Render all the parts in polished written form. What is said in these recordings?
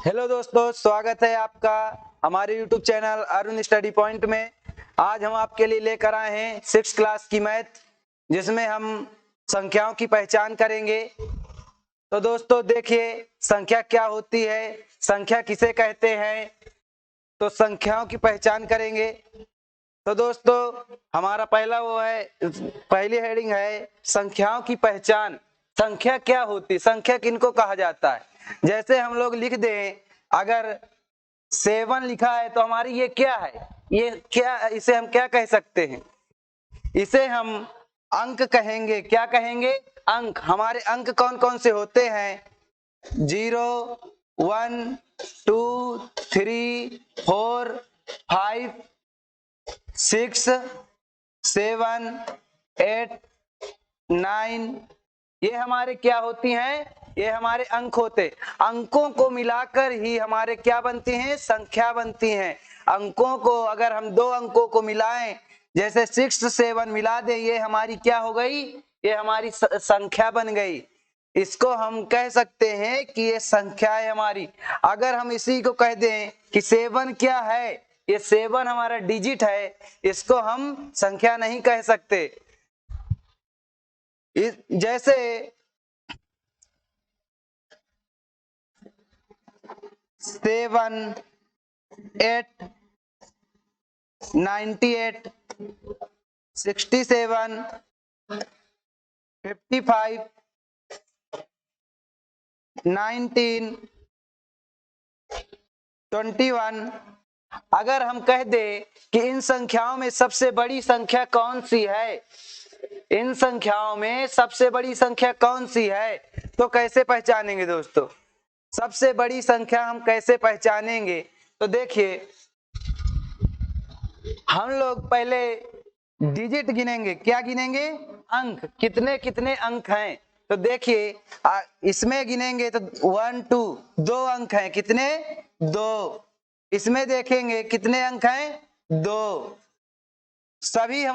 Hello दोस्तों, स्वागत है आपका हमारे YouTube channel Arun study point में। आज हम आपके लिए लेकर आए हैं 6th क्लास की मैथ, जिसमें हम संख्याओं की पहचान करेंगे। तो दोस्तों देखिए, संख्या क्या होती है, संख्या किसे कहते हैं, तो संख्याओं की पहचान करेंगे। तो दोस्तों हमारा पहली हेडिंग है संख्याओं की पहचान। संख्या क्या होती, संख्या किनको कहा जाता है। जैसे हम लोग लिख दें, अगर 7 लिखा है तो हमारी ये क्या है, ये क्या, इसे हम क्या कह सकते हैं, इसे हम अंक कहेंगे। क्या कहेंगे? अंक। हमारे अंक कौन कौन से होते हैं? 0, 1, 2, 3, 4, 5, 6, 7, 8, 9। ये हमारे क्या होती हैं? ये हमारे अंक होते। अंकों को मिलाकर ही हमारे क्या बनती हैं? संख्या बनती हैं। अंकों को अगर हम दो अंकों को मिलाएं, जैसे 6, 7 मिला दें, ये हमारी क्या हो गई? ये हमारी संख्या बन गई। इसको हम कह सकते हैं कि ये संख्या है हमारी। अगर हम इसी को कह दें कि 7 क्या है, ये 7 हमारा डिजिट है, इसको हम संख्या नहीं कह सकते। जैसे 7, 8, 98, 67, 55, 19, 21। अगर हम कह दें कि इन संख्याओं में सबसे बड़ी संख्या कौन सी है, इन संख्याओं में सबसे बड़ी संख्या कौन सी है, तो कैसे पहचानेंगे दोस्तों? सबसे बड़ी संख्या हम कैसे पहचानेंगे? तो देखिए, हम लोग पहले डिजिट गिनेंगे। क्या गिनेंगे? अंक। कितने कितने अंक हैं? तो देखिए, इसमें गिनेंगे तो 1, 2, 2 अंक हैं। कितने? 2। इसमें देखेंगे कितने अंक हैं? 2। सभी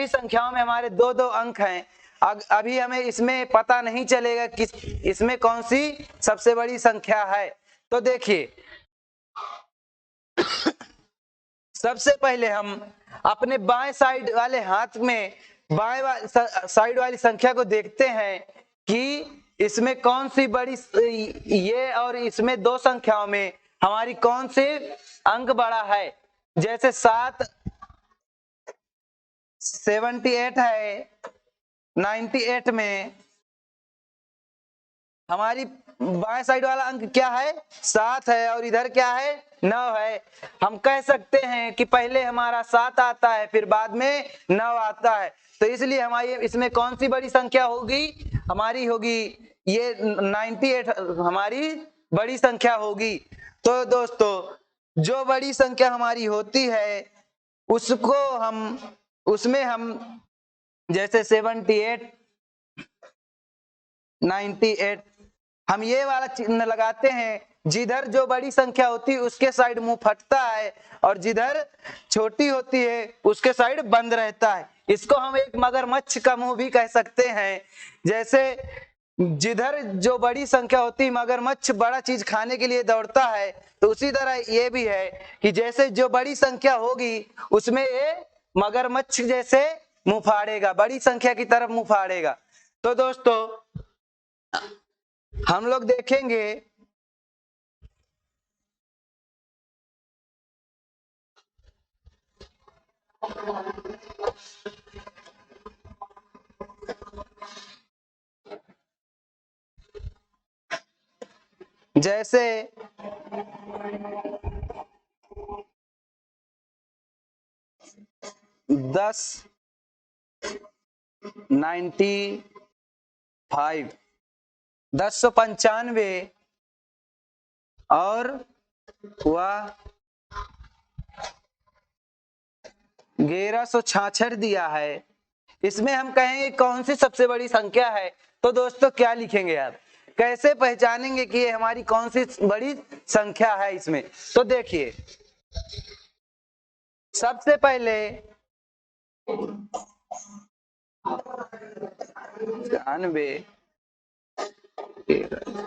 संख्याओं में हमारे 2-2 अंक हैं। अभी हमें इसमें पता नहीं चलेगा कि इसमें कौन सी सबसे बड़ी संख्या है। तो देखिए, सबसे पहले हम अपने बाएं साइड वाले हाथ में बाएं साइड वाली संख्या को देखते हैं कि इसमें कौन सी बड़ी, ये और इसमें दो संख्याओं में हमारी कौन सी अंक बड़ा है। जैसे 78 है, 98 में हमारी बाएं साइड वाला अंक क्या है? 7 है, और इधर क्या है? 9 है। हम कह सकते हैं कि पहले हमारा 7 आता है, फिर बाद में 9 आता है। तो इसलिए हमारी इसमें कौन सी बड़ी संख्या होगी? हमारी होगी ये 98 हमारी बड़ी संख्या होगी। तो दोस्तों, जो बड़ी संख्या हमारी होती है उसको उसमें हम जैसे 78, 98, हम ये वाला चिन्ह लगाते हैं। जिधर जो बड़ी संख्या होती है उसके साइड मुंह फटता है, और जिधर छोटी होती है उसके साइड बंद रहता है। इसको हम एक मगरमच्छ का मुंह भी कह सकते हैं। जैसे जिधर जो बड़ी संख्या होती है, मगरमच्छ बड़ा चीज खाने के लिए दौड़ता है, तो उसी तरह ये भी है कि जैसे जो बड़ी संख्या होगी उसमें ये मगरमच्छ जैसे मुंह फाड़ेगा, बड़ी संख्या की तरफ मुंह फाड़ेगा। तो दोस्तों हम लोग देखेंगे जैसे 10, 95, 1095 और वह 1166 दिया है। इसमें हम कहेंगे कौन सी सबसे बड़ी संख्या है। तो दोस्तों क्या लिखेंगे आप, कैसे पहचानेंगे कि ये हमारी कौन सी बड़ी संख्या है इसमें? तो देखिए, सबसे पहले 96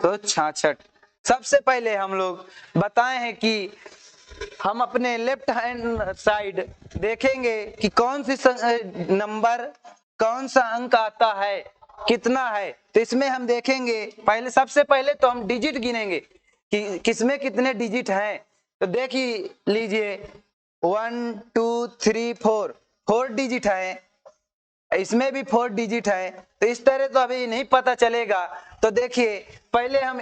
तो 66 सबसे पहले हम लोग बताए हैं कि हम अपने लेफ्ट हैंड साइड देखेंगे कि कौन सी नंबर, कौन सा अंक आता है, कितना है। तो इसमें हम देखेंगे पहले, सबसे पहले तो हम डिजिट गिनेंगे कि किसमें कितने डिजिट हैं। तो देख लीजिए 1 2 3 4, 4 डिजिट है, इसमें भी 4 डिजिट है। तो इस तरह तो अभी नहीं पता चलेगा। तो देखिए पहले हम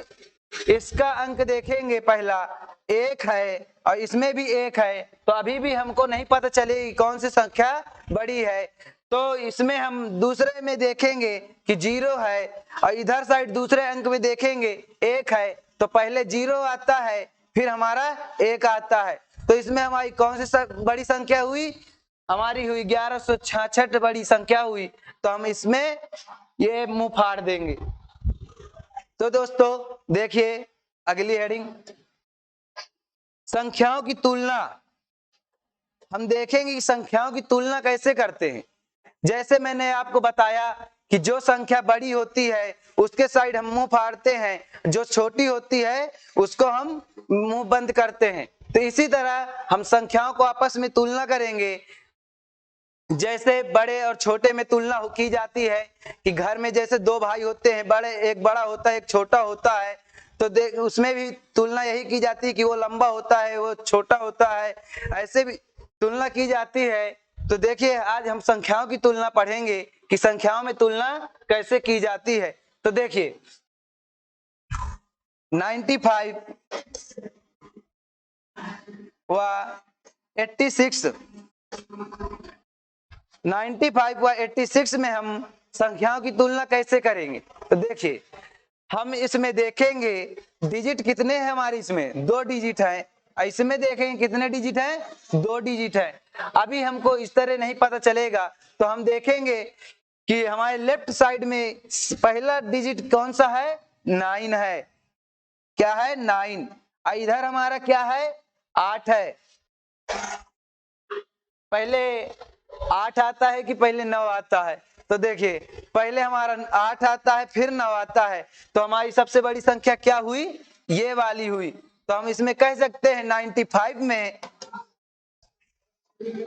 इसका अंक देखेंगे, पहला 1 है और इसमें भी 1 है, तो अभी भी हमको नहीं पता चलेगी कौन सी संख्या बड़ी है। तो इसमें हम दूसरे में देखेंगे कि 0 है और इधर साइड दूसरे अंक में देखेंगे 1 है, तो पहले 0 आता है फिर हमारा 1 आता है। तो इसमें हमारी कौन सी बड़ी संख्या हुई, हमारी हुई 1166 बड़ी संख्या हुई। तो हम इसमें ये मुंह फाड़ देंगे। तो दोस्तों देखिए अगली हेडिंग, संख्याओं की तुलना। हम देखेंगे कि संख्याओं की तुलना कैसे करते हैं। जैसे मैंने आपको बताया कि जो संख्या बड़ी होती है उसके साइड हम मुंह फाड़ते हैं, जो छोटी होती है उसको हम मुंह बंद करते हैं। तो इसी तरह हम संख्याओं को आपस में तुलना करेंगे। जैसे बड़े और छोटे में तुलना की जाती है कि घर में जैसे 2 भाई होते हैं, बड़े, एक बड़ा होता है एक छोटा होता है, तो देख उसमें भी तुलना यही की जाती है कि वो लंबा होता है वो छोटा होता है, ऐसे भी तुलना की जाती है। तो देखिए आज हम संख्याओं की तुलना पढ़ेंगे कि संख्याओं में तुलना कैसे की जाती है। तो देखिए 95 व 86, 95 व 86 में हम संख्याओं की तुलना कैसे करेंगे। तो देखिए हम इसमें देखेंगे डिजिट कितने हैं हमारे, इसमें 2 डिजिट है, इसमें देखेंगे कितने डिजिट हैं, 2 डिजिट है। अभी हमको इस तरह नहीं पता चलेगा, तो हम देखेंगे कि हमारे लेफ्ट साइड में पहला डिजिट कौन सा है, 9 है। क्या है, 9। इधर हमारा क्या है, 8 है। पहले 8 आता है कि पहले 9 आता है। तो देखिए पहले हमारा 8 आता है फिर 9 आता है, तो हमारी सबसे बड़ी संख्या क्या हुई, ये वाली हुई। तो हम इसमें कह सकते हैं 95 में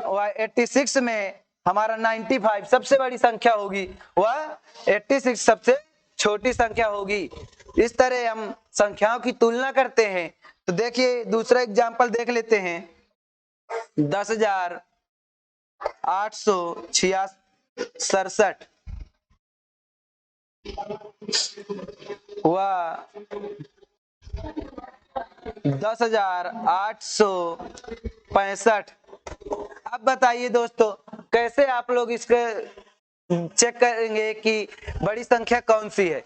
और 86 में हमारा 95 सबसे बड़ी संख्या होगी, वह 86 सबसे छोटी संख्या होगी। इस तरह हम संख्याओं की तुलना करते हैं। तो देखिए दूसरा एग्जांपल देख लेते हैं, 10,867 व 10,865। अब बताइए दोस्तों कैसे आप लोग इसके चेक करेंगे कि बड़ी संख्या कौन सी है।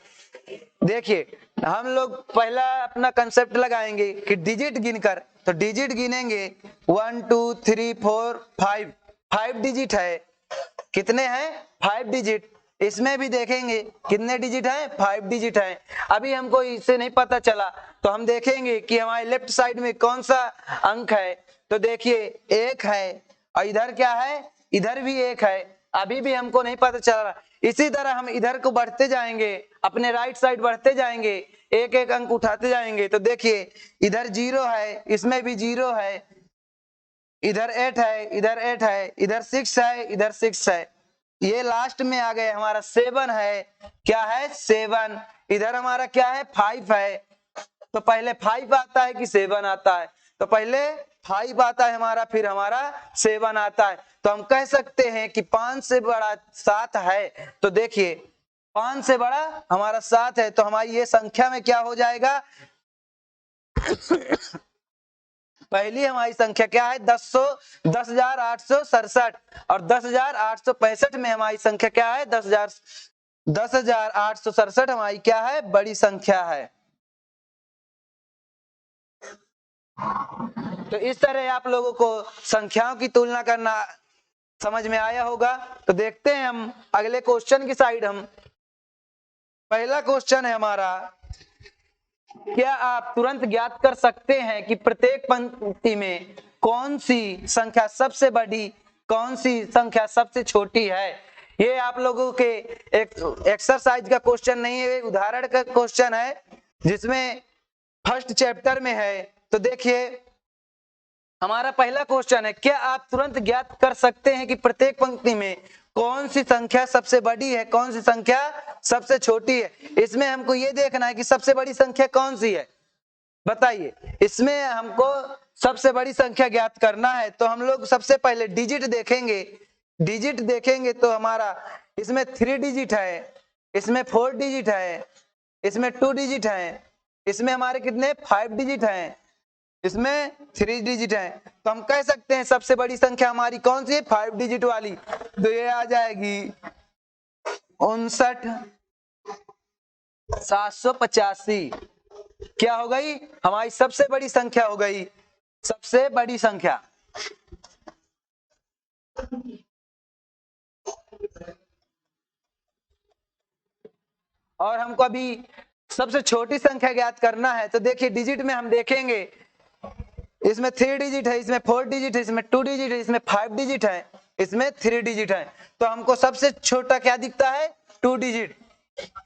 देखिए हम लोग पहला अपना कंसेप्ट लगाएंगे कि डिजिट गिनकर, तो डिजिट गिनेंगे 1 2 3 4 5, 5 डिजिट है। कितने हैं, 5 डिजिट। इसमें भी देखेंगे कितने डिजिट हैं, 5 डिजिट हैं। अभी हमको इससे नहीं पता चला, तो हम देखेंगे कि हमारे लेफ्ट साइड में कौन सा अंक है। तो देखिए 1 है और इधर क्या है, इधर भी 1 है। अभी भी हमको नहीं पता चल रहा। इसी तरह हम इधर को बढ़ते जाएंगे, अपने राइट साइड बढ़ते जाएंगे, एक एक अंक उठाते जाएंगे। तो देखिए इधर 0 है, इसमें भी 0 है, इधर 8 है, इधर 8 है, इधर 6 है, इधर 6 है। ये लास्ट में आ गए हमारा 7 है। क्या है, 7। इधर हमारा क्या है, 5 है। तो पहले 5 आता है कि 7 आता है, तो पहले 5 आता है हमारा, फिर हमारा 7 आता है। तो हम कह सकते हैं कि 5 से बड़ा 7 है। तो देखिए 5 से बड़ा हमारा 7 है, तो हमारी ये संख्या में क्या हो जाएगा पहली हमारी संख्या क्या है, 10,867 और 10,865 में हमारी संख्या क्या है, 10,867 हमारी क्या है, बड़ी संख्या है। तो इस तरह आप लोगों को संख्याओं की तुलना करना समझ में आया होगा। तो देखते हैं हम अगले क्वेश्चन की साइड। हम पहला क्वेश्चन है हमारा, क्या आप तुरंत ज्ञात कर सकते हैं कि प्रत्येक पंक्ति में कौन सी संख्या सबसे बड़ी, कौन सी संख्या सबसे छोटी है। ये आप लोगों के एक एक्सरसाइज का क्वेश्चन नहीं है, उदाहरण का क्वेश्चन है, जिसमें फर्स्ट चैप्टर में है। तो देखिए हमारा पहला क्वेश्चन है, क्या आप तुरंत ज्ञात कर सकते हैं कि प्रत्येक पंक्ति में कौन सी संख्या सबसे बड़ी है, कौन सी संख्या सबसे छोटी है। इसमें हमको ये देखना है कि सबसे बड़ी संख्या कौन सी है, बताइए। इसमें हमको सबसे बड़ी संख्या ज्ञात करना है, तो हम लोग सबसे पहले डिजिट देखेंगे। डिजिट देखेंगे तो हमारा इसमें 3 डिजिट है, इसमें 4 डिजिट है, इसमें 2 डिजिट है, इसमें हमारे कितने 5 डिजिट हैं, इसमें 3 डिजिट है। तो हम कह सकते हैं सबसे बड़ी संख्या हमारी कौन सी है, 5 डिजिट वाली। तो ये आ जाएगी 59,785। क्या हो गई, हमारी सबसे बड़ी संख्या हो गई, सबसे बड़ी संख्या। और हमको अभी सबसे छोटी संख्या ज्ञात करना है। तो देखिए डिजिट में हम देखेंगे, इसमें 3 डिजिट है, इसमें 4 डिजिट है, इसमें 2 डिजिट है, इसमें 5 डिजिट है, इसमें 3 डिजिट है। तो हमको सबसे छोटा क्या दिखता है, 2 डिजिट।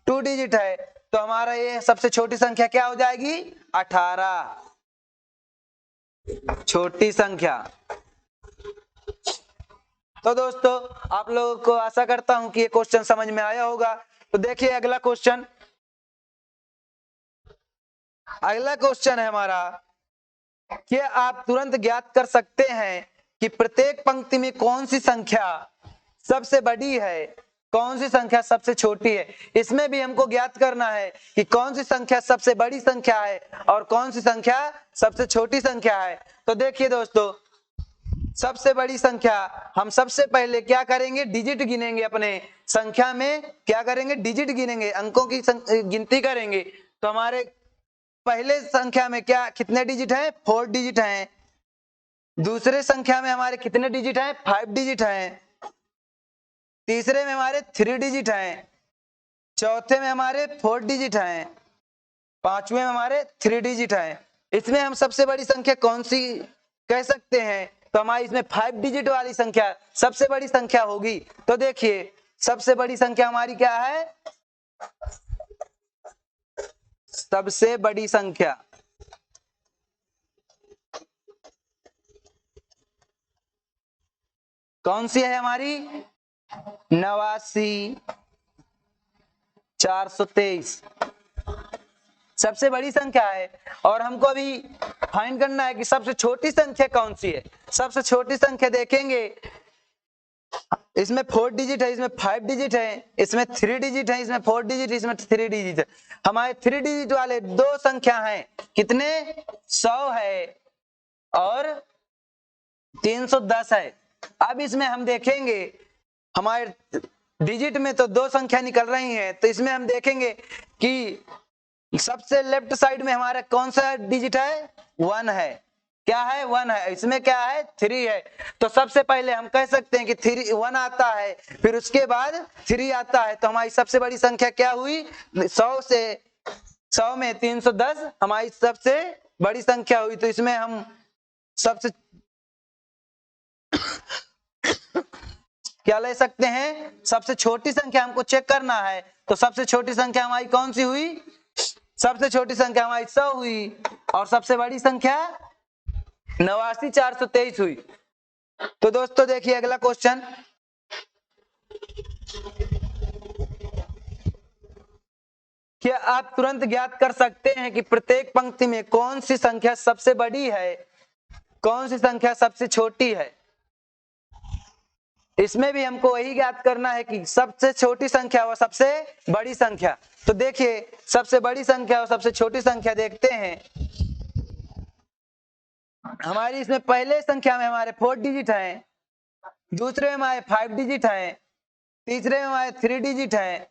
2 डिजिट है तो हमारा ये सबसे छोटी संख्या क्या हो जाएगी, 18, छोटी संख्या। तो दोस्तों आप लोगों को आशा करता हूं कि ये क्वेश्चन समझ में आया होगा। तो देखिए अगला क्वेश्चन, अगला क्वेश्चन है हमारा, क्या आप तुरंत ज्ञात कर सकते हैं कि प्रत्येक पंक्ति में कौन सी संख्या सबसे बड़ी है, कौन सी संख्या सबसे छोटी है। इसमें भी हमको ज्ञात करना है कि कौन सी संख्या सबसे बड़ी संख्या है और कौन सी संख्या सबसे छोटी संख्या है। तो देखिए दोस्तों सबसे बड़ी संख्या, हम सबसे पहले क्या करेंगे, डिजिट गिनेंगे, अपने संख्या में क्या करेंगे, डिजिट गिनेंगे, अंकों की गिनती करेंगे। तो हमारे पहले संख्या में क्या कितने डिजिट हैं, 4 डिजिट हैं। दूसरे संख्या में हमारे कितने डिजिट हैं, 5 डिजिट हैं। तीसरे में हमारे 3 डिजिट हैं। चौथे में हमारे 4 डिजिट हैं। पांचवें में हमारे 3 डिजिट हैं। इसमें हम सबसे बड़ी संख्या कौन सी कह सकते हैं, तो हमारी इसमें 5 डिजिट वाली संख्या सबसे बड़ी संख्या होगी। तो देखिए सबसे बड़ी संख्या हमारी क्या है, सबसे बड़ी संख्या कौन सी है हमारी, 89,423 सबसे बड़ी संख्या है। और हमको अभी फाइंड करना है कि सबसे छोटी संख्या कौन सी है। सबसे छोटी संख्या देखेंगे, इसमें 4 डिजिट है, इसमें 5 डिजिट है, इसमें 3 डिजिट है, इसमें 4 डिजिट, इसमें 3 डिजिट है। हमारे 3 डिजिट वाले दो संख्या हैं, कितने, 100 है और 310 है। अब इसमें हम देखेंगे हमारे डिजिट में तो दो संख्या निकल रही हैं, तो इसमें हम देखेंगे कि सबसे लेफ्ट साइड में हमारा कौन सा डिजिट है, 1 है। क्या है, 1 है। इसमें क्या है, 3 है। तो सबसे पहले हम कह सकते हैं कि 1 आता है, फिर उसके बाद 3 आता है। तो हमारी सबसे बड़ी संख्या क्या हुई, 100 में 310 हमारी सबसे बड़ी संख्या हुई। तो इसमें हम सबसे क्या ले सकते हैं, सबसे छोटी संख्या हमको चेक करना है। तो सबसे छोटी संख्या हमारी कौन सी हुई, सबसे छोटी संख्या हमारी 100 हुई और सबसे बड़ी संख्या 89,423 हुई। तो दोस्तों देखिए अगला क्वेश्चन, क्या आप तुरंत ज्ञात कर सकते हैं कि प्रत्येक पंक्ति में कौन सी संख्या सबसे बड़ी है, कौन सी संख्या सबसे छोटी है। इसमें भी हमको वही ज्ञात करना है कि सबसे छोटी संख्या व सबसे बड़ी संख्या। तो देखिए सबसे बड़ी संख्या और सबसे छोटी संख्या देखते हैं। हमारी इसमें पहले संख्या में हमारे 4 डिजिट हैं, दूसरे में हमारे 5 डिजिट हैं, तीसरे में हमारे 3 डिजिट हैं,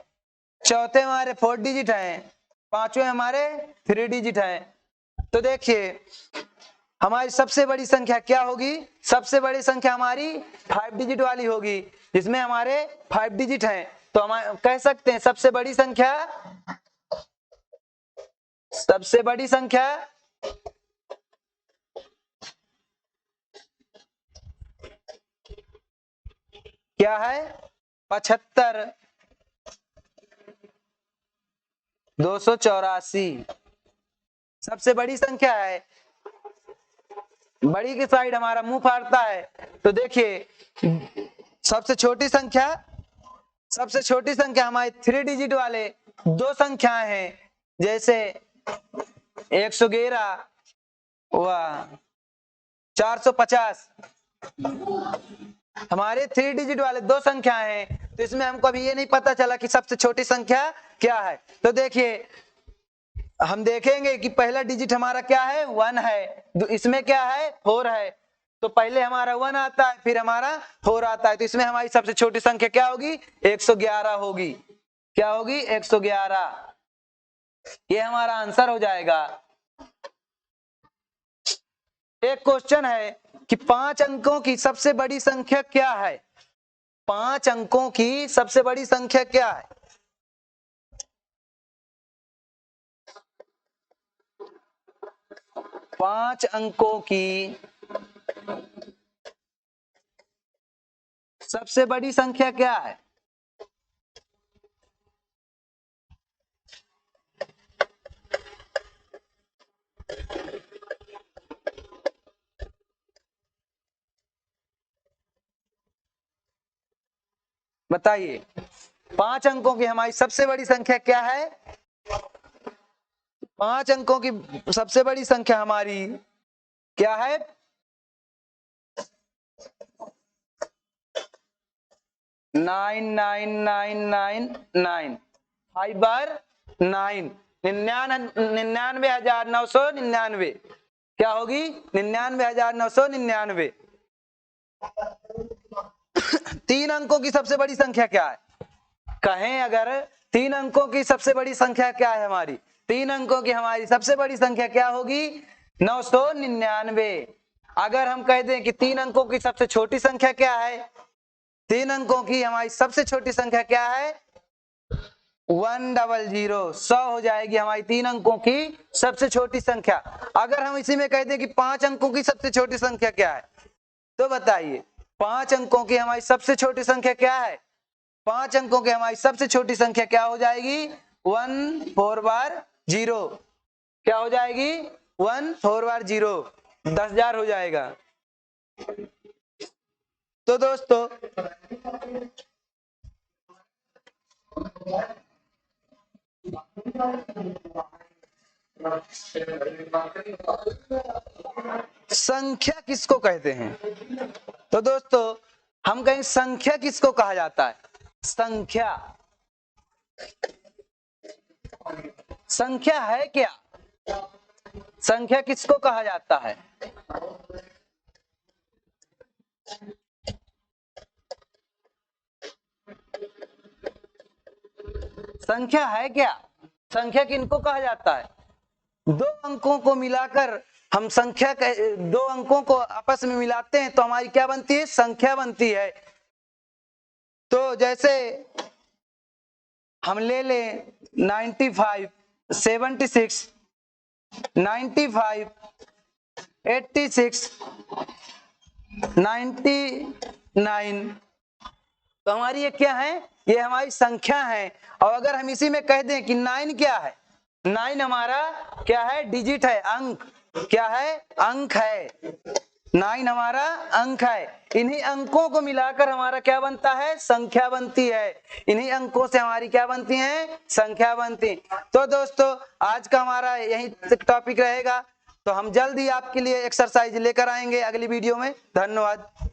चौथे में हमारे 4 डिजिट हैं, पांचवें हमारे 3 डिजिट हैं। तो देखिए हमारी सबसे बड़ी संख्या क्या होगी, सबसे बड़ी संख्या हमारी 5 डिजिट वाली होगी, जिसमें हमारे 5 डिजिट हैं। तो हम कह सकते हैं सबसे बड़ी संख्या, सबसे बड़ी संख्या क्या है, 75,284। सबसे बड़ी संख्या है, बड़ी की साइड हमारा मुंह फाड़ता है। तो देखिए सबसे छोटी संख्या हमारी 3 डिजिट वाले दो संख्याएं हैं, जैसे 111 व 450 हमारे 3 डिजिट वाले दो संख्याएं हैं। तो इसमें हमको अभी ये नहीं पता चला कि सबसे छोटी संख्या क्या है। तो देखिए हम देखेंगे कि पहला डिजिट हमारा क्या है, 1 है, इसमें क्या है, 4 है। तो पहले हमारा 1 आता है, फिर हमारा 4 आता है। तो इसमें हमारी सबसे छोटी संख्या क्या होगी, 111 होगी। क्या होगी, 111। ये हमारा आंसर हो जाएगा। एक क्वेश्चन है कि 5 अंकों की सबसे बड़ी संख्या क्या है। 5 अंकों की सबसे बड़ी संख्या क्या है। 5 अंकों की सबसे बड़ी संख्या क्या है। बताइए 5 अंकों की हमारी सबसे बड़ी संख्या क्या है। 5 अंकों की सबसे बड़ी संख्या हमारी क्या है, 9999 5 बार 9, 99,999। क्या होगी, 99,999। 3 अंकों की सबसे बड़ी संख्या क्या है। कहें अगर 3 अंकों की सबसे बड़ी संख्या क्या है हमारी, 3 अंकों की हमारी सबसे बड़ी संख्या क्या होगी, 999। अगर हम कह दें कि 3 अंकों की सबसे छोटी संख्या क्या है, 3 अंकों की हमारी सबसे छोटी संख्या क्या है, 100, 100 हो जाएगी हमारी 3 अंकों की सबसे छोटी संख्या। अगर हम इसी में कह दें कि 5 अंकों की सबसे छोटी संख्या क्या है, तो बताइए 5 अंकों की हमारी सबसे छोटी संख्या क्या है। 5 अंकों की हमारी सबसे छोटी संख्या क्या हो जाएगी, 1 4 बार 0। क्या हो जाएगी, 1 4 बार 0, 10,000 हो जाएगा। तो दोस्तों संख्या किसको कहते हैं। तो दोस्तों हम कहें संख्या किसको कहा जाता है। संख्या, संख्या है क्या, संख्या किसको कहा जाता है। संख्या है क्या, संख्या किनको कहा जाता है। दो अंकों को मिलाकर हम संख्या, दो अंकों को आपस में मिलाते हैं तो हमारी क्या बनती है, संख्या बनती है। तो जैसे हम ले लें 95, 76, 95, 86, 99, तो हमारी ये क्या है, ये हमारी संख्या है। और अगर हम इसी में कह दें कि 9 क्या है, 9 हमारा क्या है, डिजिट है, अंक, क्या है, अंक है। 9 हमारा अंक है। इन्हीं अंकों को मिलाकर हमारा क्या बनता है, संख्या बनती है। इन्हीं अंकों से हमारी क्या बनती है, संख्या बनती। तो दोस्तों आज का हमारा यही टॉपिक रहेगा। तो हम जल्द ही आपके लिए एक्सरसाइज लेकर आएंगे अगली वीडियो में। धन्यवाद।